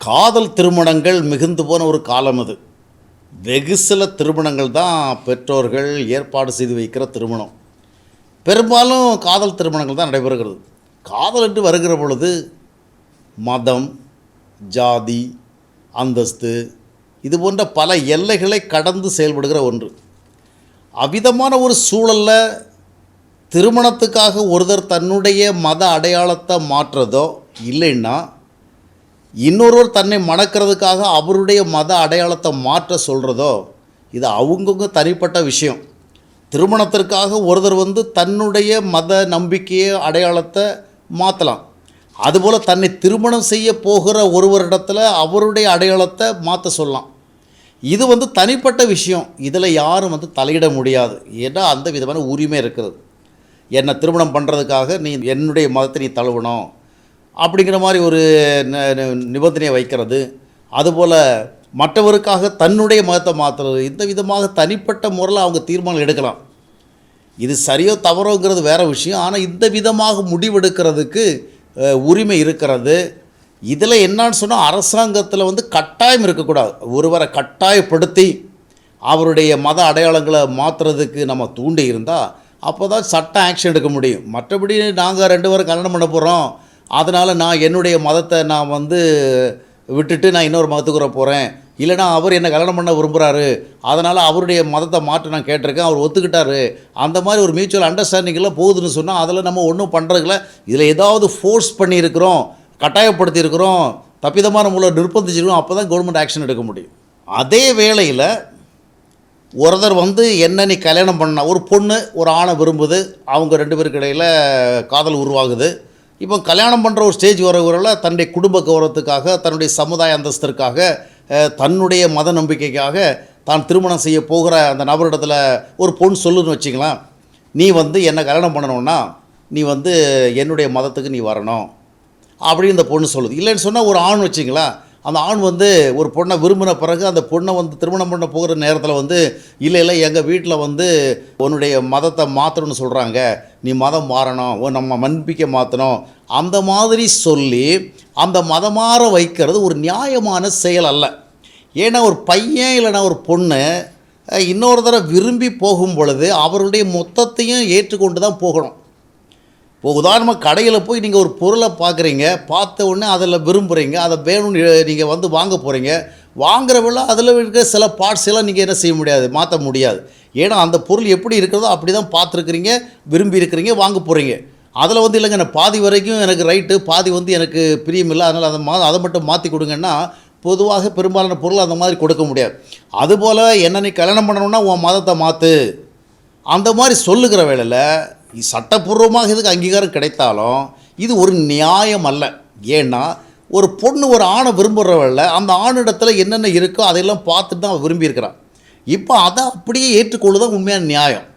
காதல் திருமணங்கள் மிகுந்து போன ஒரு காலம் அது. வெகு சில திருமணங்கள் தான் பெற்றோர்கள் ஏற்பாடு செய்து வைக்கிற திருமணம். பெரும்பாலும் காதல் திருமணங்கள் தான் நடைபெறுகிறது. காதல் என்று வருகிற பொழுது மதம், ஜாதி, அந்தஸ்து இது போன்ற பல எல்லைகளை கடந்து செயல்படுகிற ஒன்று. அவ்விதமான ஒரு சூழலில் திருமணத்துக்காக ஒருத்தர் தன்னுடைய மத அடையாளத்தை மாற்றுறதோ இல்லைன்னா இன்னொருவர் தன்னை மணக்கிறதுக்காக அவருடைய மத அடையாளத்தை மாற்ற சொல்கிறதோ இது அவங்கவுங்க தனிப்பட்ட விஷயம். திருமணத்திற்காக ஒருத்தர் தன்னுடைய மத நம்பிக்கையை அடையாளத்தை மாற்றலாம். அதுபோல் தன்னை திருமணம் செய்ய போகிற ஒருவரிடத்தில் அவருடைய அடையாளத்தை மாற்ற சொல்லலாம். இது தனிப்பட்ட விஷயம். இதில் யாரும் தலையிட முடியாது. ஏன்னா அந்த விதமான உரிமை இருக்கிறது. என்னை திருமணம் பண்ணுறதுக்காக நீ என்னுடைய மதத்தை நீ தழுவணும் அப்படிங்கிற மாதிரி ஒரு நிபந்தனையை வைக்கிறது, அதுபோல் மற்றவருக்காக தன்னுடைய மதத்தை மாற்றுறது, இந்த விதமாக தனிப்பட்ட முறையில் அவங்க தீர்மானம் எடுக்கலாம். இது சரியோ தவறோங்கிறது வேறு விஷயம். ஆனால் இந்த விதமாக முடிவெடுக்கிறதுக்கு உரிமை இருக்கிறது. இதில் என்னான்னு சொன்னால் அரசாங்கத்தில் கட்டாயம் இருக்கக்கூடாது. ஒருவரை கட்டாயப்படுத்தி அவருடைய மத அடையாளங்களை மாற்றுறதுக்கு நம்ம தூண்டி இருந்தால் அப்போ தான் சட்ட ஆக்ஷன் எடுக்க முடியும். மற்றபடி நாங்கள் 2 பேரும் கல்யாணம் பண்ண போகிறோம், அதனால் நான் என்னுடைய மதத்தை நான் விட்டுட்டு நான் இன்னொரு மதத்துக்கு போகிறேன், இல்லைனா அவர் என்னை கல்யாணம் பண்ண விரும்புகிறாரு அதனால் அவருடைய மதத்தை மாற்ற நான் கேட்டிருக்கேன், அவர் ஒத்துக்கிட்டாரு, அந்த மாதிரி ஒரு மியூச்சுவல் அண்டர்ஸ்டாண்டிங்கில் போகுதுன்னு சொன்னால் அதில் நம்ம ஒன்றும் பண்ணுறதுல இதில் ஏதாவது ஃபோர்ஸ் பண்ணியிருக்கிறோம், கட்டாயப்படுத்தியிருக்கிறோம், தப்பிதமான மூலம் நிர்பந்திச்சிருக்கோம், அப்போ தான் கவர்மெண்ட் ஆக்ஷன் எடுக்க முடியும். அதே வேளையில் ஒருத்தர் என்ன நீ கல்யாணம் பண்ண ஒரு பொண்ணு ஒரு ஆணை விரும்புது, அவங்க 2 பேருக்கு இடையில் காதல் உருவாகுது. இப்போ கல்யாணம் பண்ணுற ஒரு ஸ்டேஜ் வரவரில் தன்னுடைய குடும்ப கௌரவத்துக்காக, தன்னுடைய சமுதாய அந்தஸ்திற்காக, தன்னுடைய மத நம்பிக்கைக்காக தான் திருமணம் செய்ய போகிற அந்த நபரிடத்தில் ஒரு பொண்ணு சொல்லுன்னு வச்சிங்களேன், நீ என்னை கல்யாணம் பண்ணணுன்னா நீ என்னுடைய மதத்துக்கு நீ வரணும் அப்படின்னு இந்த பொண்ணு சொல்லுது. இல்லைன்னு சொன்னால் ஒரு ஆண் வச்சிங்களேன், அந்த ஆண் ஒரு பொண்ணை விரும்பின பிறகு அந்த பொண்ணை திருமணம் பண்ண போகிற நேரத்தில் இல்லை எங்கள் வீட்டில் உன்னுடைய மதத்தை மாற்றணும்னு சொல்கிறாங்க, நீ மதம் மாறணும், நம்ம நம்பிக்கை மாற்றணும், அந்த மாதிரி சொல்லி அந்த மதம் மாற வைக்கிறது ஒரு நியாயமான செயல் அல்ல. ஏன்னா ஒரு பையன் இல்லைனா ஒரு பொண்ணு இன்னொரு தடவை விரும்பி போகும் பொழுது அவருடைய மொத்தத்தையும் ஏற்றுக்கொண்டு தான் போகணும். இப்போ உதாரணமாக கடையில் போய் நீங்கள் ஒரு பொருளை பார்க்குறீங்க, பார்த்த உடனே அதில் விரும்புகிறீங்க, அதை வேணும்னு நீங்கள் வாங்க போகிறீங்க, வாங்குறவள்ள அதில் இருக்கிற சில பார்ட்ஸ் எல்லாம் நீங்கள் என்ன செய்ய முடியாது, மாற்ற முடியாது. ஏன்னா அந்த பொருள் எப்படி இருக்கிறதோ அப்படி தான் பார்த்துருக்குறீங்க, விரும்பி இருக்கிறீங்க, வாங்க போகிறீங்க. அதில் இல்லைங்க நான் பாதி வரைக்கும் எனக்கு ரைட்டு, பாதி எனக்கு பிரியமில்லை, அதனால் அதை மட்டும் மாற்றி கொடுங்கன்னா பொதுவாக பெரும்பாலான பொருள் அந்த மாதிரி கொடுக்க முடியாது. அதுபோல் என்ன நீ கல்யாணம் பண்ணணுன்னா உன் மதத்தை மாற்று அந்த மாதிரி சொல்லுகிற வேளையில் சட்டப்பூர்வமாக இதுக்கு அங்கீகாரம் கிடைத்தாலும் இது ஒரு நியாயம் அல்ல. ஏன்னா ஒரு பொண்ணு ஒரு ஆணை விரும்புகிறவள்ள அந்த ஆணிடத்தில் என்னென்ன இருக்கோ அதையெல்லாம் பார்த்துட்டு தான் விரும்பியிருக்கிறான். இப்போ அதை அப்படியே ஏற்றுக்கொள்ளுதான் உண்மையான நியாயம்.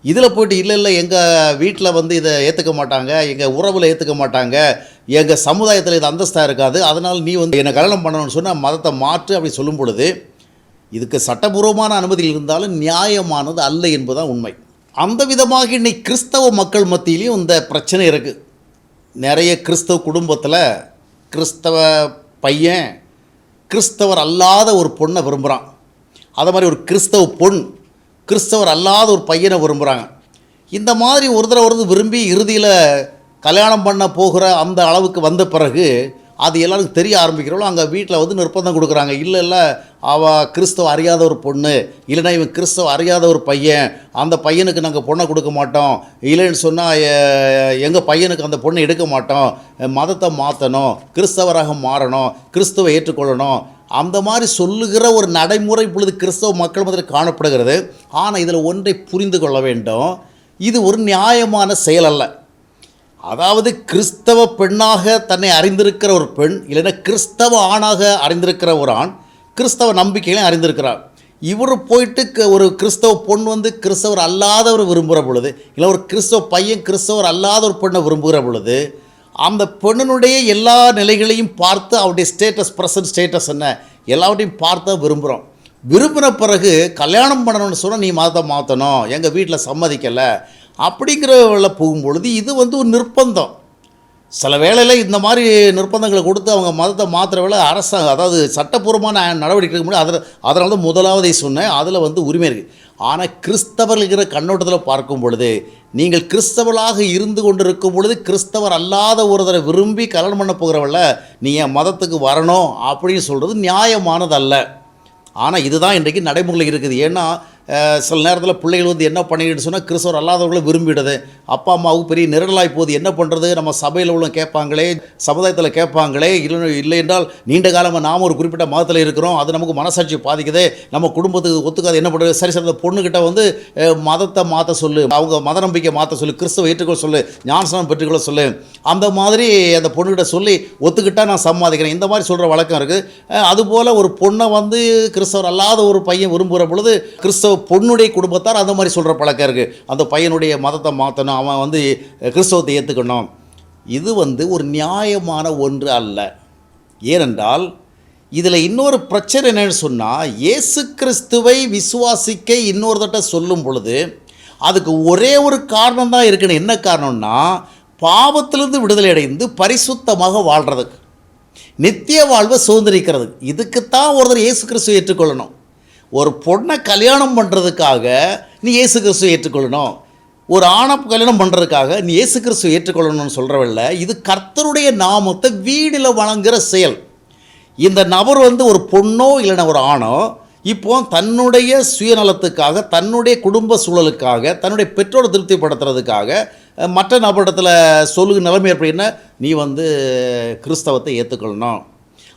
இதில் போய்ட்டு இல்லை எங்கள் வீட்டில் இதை ஏற்றுக்க மாட்டாங்க, எங்கள் உறவில் ஏற்றுக்க மாட்டாங்க, எங்கள் சமுதாயத்தில் இது அந்தஸ்தாக இருக்காது, அதனால் நீ என்னை கல்யாணம் பண்ணணும்னு சொன்னால் மதத்தை மாற்று அப்படி சொல்லும் பொழுது இதுக்கு சட்டபூர்வமான அனுமதி இருந்தாலும் நியாயமானது அல்ல என்பதுதான் உண்மை. அந்த விதமாக இன்னைக்கு கிறிஸ்தவ மக்கள் மத்தியிலையும் இந்த பிரச்சனை இருக்குது. நிறைய கிறிஸ்தவ குடும்பத்தில் கிறிஸ்தவ பையன் கிறிஸ்தவர் அல்லாத ஒரு பொண்ணை விரும்புகிறான், அதே மாதிரி ஒரு கிறிஸ்தவ பொண் கிறிஸ்தவர் அல்லாத ஒரு பையனை விரும்புகிறாங்க. இந்த மாதிரி ஒருத்தர் விரும்பி இறுதியில் கல்யாணம் பண்ண போகிற அந்த அளவுக்கு வந்த பிறகு அது எல்லாருக்கும் தெரிய ஆரம்பிக்கிறோம். அங்கே வீட்டில் நிர்பந்தம் கொடுக்குறாங்க, இல்லை அவள் கிறிஸ்தவ அறியாத ஒரு பொண்ணு, இல்லைன்னா இவன் கிறிஸ்தவ அறியாத ஒரு பையன், அந்த பையனுக்கு நாங்கள் பொண்ணை கொடுக்க மாட்டோம், இல்லைன்னு சொன்னால் எங்கள் பையனுக்கு அந்த பொண்ணை எடுக்க மாட்டோம், மதத்தை மாற்றணும், கிறிஸ்தவராக மாறணும், கிறிஸ்தவ ஏற்றுக்கொள்ளணும், அந்த மாதிரி சொல்லுகிற ஒரு நடைமுறை இப்பொழுது கிறிஸ்தவ மக்கள் மத்தியில் காணப்படுகிறது. ஆனால் இதில் ஒன்றை புரிந்து கொள்ள வேண்டும், இது ஒரு நியாயமான செயல் அல்ல. அதாவது கிறிஸ்தவ பெண்ணாக தன்னை அறிந்திருக்கிற ஒரு பெண், இல்லைன்னா கிறிஸ்தவ ஆணாக அறிந்திருக்கிற ஒரு ஆண் கிறிஸ்தவ நம்பிக்கைகளையும் அறிந்திருக்கிறார். இவர் போயிட்டு ஒரு கிறிஸ்தவ பொண் கிறிஸ்தவர் அல்லாதவர் விரும்புகிற பொழுது, இல்லை ஒரு கிறிஸ்தவ பையன் கிறிஸ்தவர் அல்லாத ஒரு பெண்ணை விரும்புகிற பொழுது அந்த பெண்ணினுடைய எல்லா நிலைகளையும் பார்த்து அவருடைய ஸ்டேட்டஸ், ப்ரெசன்ட் ஸ்டேட்டஸ் என்ன எல்லாவற்றையும் பார்த்து விரும்புகிறோம். விரும்பின பிறகு கல்யாணம் பண்ணணும்னு சொன்னால் நீ மதத்தை மாற்றணும், எங்கள் வீட்டில் சம்மதிக்கலை அப்படிங்கிறவள போகும்பொழுது இது ஒரு நிர்பந்தம். சில வேளையில் இந்த மாதிரி நிர்பந்தங்களை கொடுத்து அவங்க மதத்தை மாற்றுற வேலை அரசாங்கம், அதாவது சட்டப்பூர்வமான நடவடிக்கை எடுக்க முடியும். அதனால தான் முதலாவதை சொன்னேன், அதில் வந்து உரிமை இருக்குது. ஆனால் கிறிஸ்தவர்களுங்கிற கண்ணோட்டத்தில் பார்க்கும் பொழுது, நீங்கள் கிறிஸ்தவர்களாக இருந்து கொண்டு இருக்கும் பொழுது கிறிஸ்தவர் அல்லாத ஒருத்தரை விரும்பி கல்யாணம் பண்ண போகிறவள நீ என் மதத்துக்கு வரணும் அப்படின்னு சொல்கிறது நியாயமானதல்ல. ஆனால் இதுதான் இன்றைக்கு நடைமுறையில் இருக்குது. ஏன்னா சில நேரத்தில் பிள்ளைகள் வந்து என்ன பண்ணிக்கிட்டு சொன்னால் கிறிஸ்தவர் அல்லாதவர்களை விரும்பிடுது. அப்பா அம்மாவுக்கு பெரிய நிரலாகி போகுது. என்ன பண்ணுறது, நம்ம சபையில் உள்ள கேட்பாங்களே, சமுதாயத்தில் கேட்பாங்களே, இல்லை என்றால் நீண்ட காலமாக நாம் ஒரு குறிப்பிட்ட மதத்தில் இருக்கிறோம், அது நமக்கு மனசாட்சி பாதிக்குது, நம்ம குடும்பத்துக்கு ஒத்துக்காது, என்ன பண்ணுறது, சரி அந்த பொண்ணுக்கிட்ட வந்து மதத்தை மாற்ற சொல்லு, அவங்க மத நம்பிக்கை மாற்ற சொல்லு, கிறிஸ்தவ ஏற்றுக்கொள்ள சொல்லு, ஞானஸ்நானம் பெற்றுக்கொள்ள சொல்லு, அந்த மாதிரி அந்த பொண்ணுக்கிட்ட சொல்லி ஒத்துக்கிட்டால் நான் சம்மாதிக்கிறேன், இந்த மாதிரி சொல்கிற வழக்கம் இருக்குது. அதுபோல் ஒரு பொண்ணை வந்து கிறிஸ்தவர் அல்லாத ஒரு பையன் விரும்புகிற பொழுது கிறிஸ்தவ பொண்ணுடைய குடும்பத்தார் அந்த மாதிரி சொல்கிற பழக்கம் இருக்குது. அந்த பையனுடைய மதத்தை மாற்றணும், அவன் வந்து கிறிஸ்தவத்தை ஏற்றுக்கணும். இது வந்து ஒரு நியாயமான ஒன்று அல்ல. ஏனென்றால் இதில் இன்னொரு பிரச்சனை என்னன்னு சொன்னால், இயேசு கிறிஸ்துவை விசுவாசிக்க இன்னொருத்தட்ட சொல்லும் பொழுது அதுக்கு ஒரே ஒரு காரணம் தான் இருக்கணும். என்ன காரணம்னா, பாவத்திலிருந்து விடுதலை அடைந்து பரிசுத்தமாக வாழ்கிறதுக்கு, நித்திய வாழ்வை சுதந்திரிக்கிறது. இதுக்குத்தான் ஒருத்தர் இயேசு கிறிஸ்துவை ஏற்றுக்கொள்ளணும். ஒரு பொண்ணை கல்யாணம் பண்ணுறதுக்காக நீ இயேசு கிறிஸ்துவை ஏற்றுக்கொள்ளணும், ஒரு ஆணை கல்யாணம் பண்ணுறதுக்காக நீ இயேசு கிறிஸ்துவை ஏற்றுக்கொள்ளணும்னு சொல்கிறவில்லை. இது கர்த்தருடைய நாமத்தை வீடில் வழங்குகிற செயல். இந்த நபர் வந்து ஒரு பொண்ணோ இல்லைன்னா ஒரு ஆணோ இப்போ தன்னுடைய சுயநலத்துக்காக, தன்னுடைய குடும்ப சூழலுக்காக, தன்னுடைய பெற்றோரை திருப்திப்படுத்துறதுக்காக மற்ற நபரிடத்தில் சொல்லுகிற நிலைமை ஏற்படுன்னா, நீ வந்து கிறிஸ்தவத்தை ஏற்றுக்கொள்ளணும்.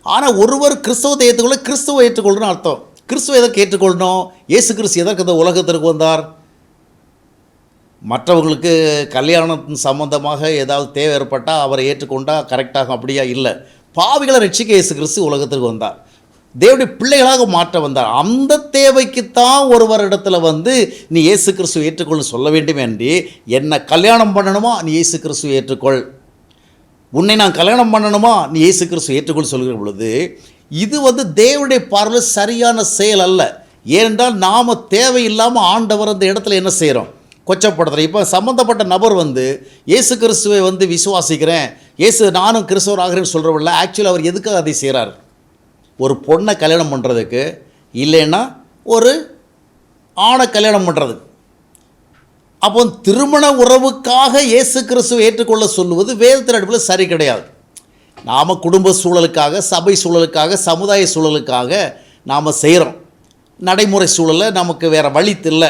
ஆனால் ஒருவர் கிறிஸ்தவத்தை ஏற்றுக்கொள்ள கிறிஸ்துவை ஏற்றுக்கொள்ளணும்னு அர்த்தம். கிறிஸ்துவ எதற்கு ஏற்றுக்கொள்ளணும்? இயேசு கிறிஸ்து எதற்கு இந்த உலகத்திற்கு வந்தார்? மற்றவங்களுக்கு கல்யாணத்தின் சம்பந்தமாக ஏதாவது தேவை ஏற்பட்டால் அவரை ஏற்றுக்கொண்டால் கரெக்டாகும், அப்படியா? இல்லை. பாவிகளை ரட்சிக்க இயேசு கிறிஸ்து உலகத்திற்கு வந்தார், தேவனுடைய பிள்ளைகளாக மாற்ற வந்தார். அந்த தேவைக்குத்தான் ஒருவரிடத்தில் வந்து நீ இயேசு கிறிஸ்துவை ஏற்றுக்கொள்ளு சொல்ல வேண்டும் என்று, என்ன கல்யாணம் பண்ணணுமா நீ இயேசு கிறிஸ்துவை ஏற்றுக்கொள், உன்னை நான் கல்யாணம் பண்ணணுமா நீ இயேசு கிறிஸ்துவை ஏற்றுக்கொள் சொல்கிற பொழுது இது வந்து தேவனுடைய பார்வையில் சரியான செயல் அல்ல. ஏனென்றால் நாம் தேவையில்லாமல் ஆண்டவர் அந்த இடத்துல என்ன செய்கிறோம், கொச்சப்படுத்துகிறோம். இப்போ சம்மந்தப்பட்ட நபர் வந்து இயேசு கிறிஸ்துவை வந்து விசுவாசிக்கிறேன், இயேசு நானும் கிறிஸ்தவர் ஆகிறேன்னு சொல்கிறவில்ல. ஆக்சுவலி அவர் எதுக்காக அதை செய்கிறார்? ஒரு பொண்ணை கல்யாணம் பண்ணுறதுக்கு, இல்லைன்னா ஒரு ஆணை கல்யாணம் பண்ணுறதுக்கு. அப்போ திருமண உறவுக்காக இயேசு கிறிஸ்துவை ஏற்றுக்கொள்ள சொல்லுவது வேதத்தின் அடிப்படையில் சரி கிடையாது. நாம் குடும்ப சூழலுக்காக, சபை சூழலுக்காக, சமுதாய சூழலுக்காக நாம் செய்கிறோம். நடைமுறை சூழலில் நமக்கு வேறு வழி இல்லை,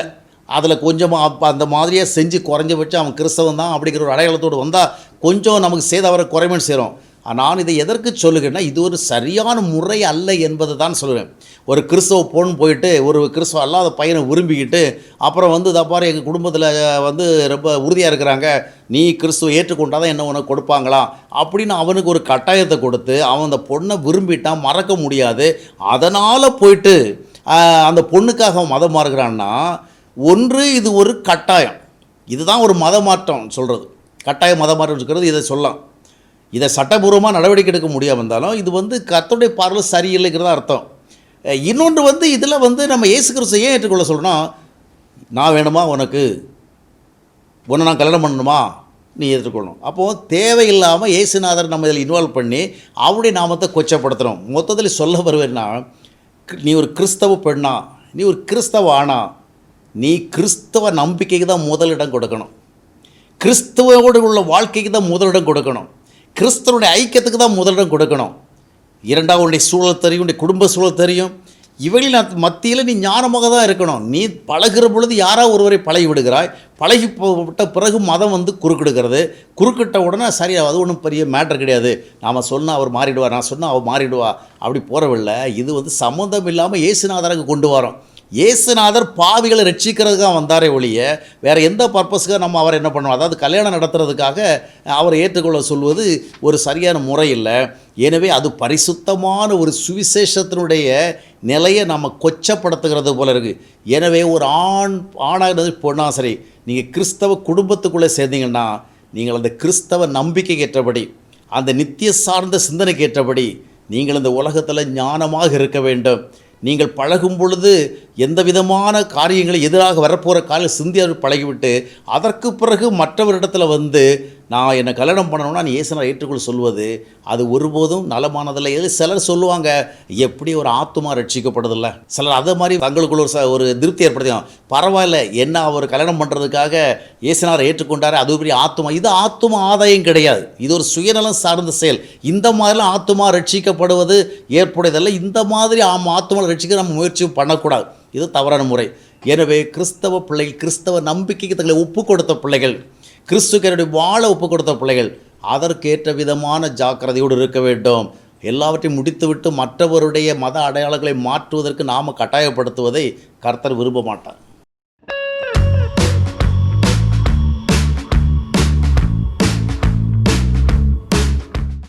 அதில் கொஞ்சமாக அந்த மாதிரியாக செஞ்சு குறைஞ்சபட்சம் அவன் கிறிஸ்தவன் தான் அப்படிங்கிற ஒரு அடையாளத்தோடு வந்தால் கொஞ்சம் நமக்கு சேதாவரை குறைமேன்னு செய்கிறோம். நான் இதை எதற்கு சொல்லுகிறேன்னா, இது ஒரு சரியான முறை அல்ல என்பதை தான் சொல்லுவேன். ஒரு கிறிஸ்தவ பொண்ணு போயிட்டு ஒரு கிறிஸ்தவ அல்லாத பையனை விரும்பிக்கிட்டு அப்புறம் வந்து தப்பாரு எங்கள் குடும்பத்தில் வந்து ரொம்ப உறுதியாக இருக்கிறாங்க, நீ கிறிஸ்துவ ஏற்றுக்கொண்டால் தான் என்ன உனக்கு கொடுப்பாங்களா அப்படின்னு அவனுக்கு ஒரு கட்டாயத்தை கொடுத்து அவன் அந்த பொண்ணை விரும்பிட்டான், மறக்க முடியாது. அதனால் போயிட்டு அந்த பொண்ணுக்காக அவன் மதம் மாறுகிறான்னா, ஒன்று இது ஒரு கட்டாயம், இதுதான் ஒரு மத மாற்றம் சொல்கிறது. கட்டாய மத மாற்றம் இருக்கிறது இதை சொல்லலாம். இதை சட்டபூர்வமாக நடவடிக்கை எடுக்க முடியாமல் இருந்தாலும் இது வந்து கர்த்தருடைய பார்வையில் சரியில்லைங்கிறதா அர்த்தம். இன்னொன்று வந்து இதில் வந்து நம்ம இயேசு கிறிஸ்துவை ஏன் ஏற்றுக்கொள்ள சொல்லணும், நான் வேணுமா உனக்கு, உன்னை நான் கல்யாணம் பண்ணணுமா நீ ஏற்றுக்கொள்ளணும். அப்போது தேவையில்லாமல் இயேசுநாதர் நம்ம இதில் இன்வால்வ் பண்ணி அவருடைய நாமத்தை கொச்சப்படுத்துகிறோம். மொத்தத்தில் சொல்ல வருவேன்னா, நீ ஒரு கிறிஸ்தவ பெண்ணா, நீ ஒரு கிறிஸ்தவ ஆணா, நீ கிறிஸ்தவ நம்பிக்கைக்கு தான் முதலிடம் கொடுக்கணும், கிறிஸ்தவோடு உள்ள வாழ்க்கைக்கு தான் முதலிடம் கொடுக்கணும், கிறிஸ்தவனுடைய ஐக்கியத்துக்கு தான் முதலிடம் கொடுக்கணும். இரண்டாவது உன்னுடைய சூழல் தெரியும், உன்னுடைய குடும்ப சூழல் தெரியும், இவளின் மத்தியில் நீ ஞானமாக தான் இருக்கணும். நீ பழகிற பொழுது யாராவது ஒருவரை பழகி விடுகிறாய், பழகி விட்ட பிறகு மதம் வந்து குறுக்கிடுகிறது, குறுக்கிட்ட உடனே சரி அது ஒன்றும் பெரிய மேட்டர் கிடையாது, நாம் சொன்னால் அவர் மாறிடுவார், நான் சொன்னால் அவர் மாறிடுவா, அப்படி போகிறவில்லை. இது வந்து சம்மந்தம் இல்லாமல் இயேசுநாதருக்கு கொண்டு வரோம். இயேசுநாதர் பாவிகளை ரட்சிக்கிறதுக்காக வந்தாரே ஒழிய வேறு எந்த பர்பஸுக்காக நம்ம அவரை என்ன பண்ணுவோம், அதாவது கல்யாணம் நடத்துறதுக்காக அவரை ஏற்றுக்கொள்ள சொல்வது ஒரு சரியான முறை இல்லை. எனவே அது பரிசுத்தமான ஒரு சுவிசேஷத்தினுடைய நிலையை நம்ம கொச்சப்படுத்துகிறது போல இருக்குது. எனவே ஒரு ஆணாக பொண்ணா சரி, நீங்கள் கிறிஸ்தவ குடும்பத்துக்குள்ளே சேர்ந்தீங்கன்னா நீங்கள் அந்த கிறிஸ்தவ நம்பிக்கைக்கு ஏற்றபடி, அந்த நித்திய சார்ந்த சிந்தனைக்கு ஏற்றபடி நீங்கள் இந்த உலகத்தில் ஞானமாக இருக்க வேண்டும். நீங்கள் பழகும் பொழுது எந்த விதமான காரியங்களை எதிராக வரப்போகிற காலையில் சிந்தியாக பழகிவிட்டு அதற்கு பிறகு மற்றவரிடத்தில் வந்து நான் என்னை கல்யாணம் பண்ணணும்னா நீ இயேசுவை ஏற்றுக்கொள் சொல்வது அது ஒருபோதும் நலமானதில்லை. இது சிலர் சொல்லுவாங்க, எப்படி ஒரு ஆத்துமா ரட்சிக்கப்படுதில்ல. சிலர் அதை மாதிரி தங்களுக்குள்ள ஒரு திருப்தி ஏற்படுத்தியும், பரவாயில்ல என்ன அவர் கல்யாணம் பண்ணுறதுக்காக இயேசுநாதரை ஏற்றுக்கொண்டாரு, அது ஒரு பெரிய ஆத்துமா. இது ஆத்துமா ஆதாயம் கிடையாது, இது ஒரு சுயநலம் சார்ந்த செயல். இந்த மாதிரிலாம் ஆத்துமா ரட்சிக்கப்படுவது ஏற்புடையதல்ல. இந்த மாதிரி ஆத்துமா ரட்சிக்க நம்ம முயற்சியும் பண்ணக்கூடாது. இது தவறான முறை. எனவே கிறிஸ்தவ பிள்ளைகள், கிறிஸ்தவ நம்பிக்கைக்கு தங்களை ஒப்பு கொடுத்த பிள்ளைகள், கிறிஸ்துவனுடைய வாழ ஒப்பு கொடுத்த பிள்ளைகள் அதற்கேற்ற விதமான ஜாக்கிரதையோடு இருக்க வேண்டும். எல்லாவற்றையும் முடித்துவிட்டு மற்றவருடைய மத அடையாளங்களை மாற்றுவதற்கு நாம் கட்டாயப்படுத்துவதை கர்த்தர் விரும்ப மாட்டார்.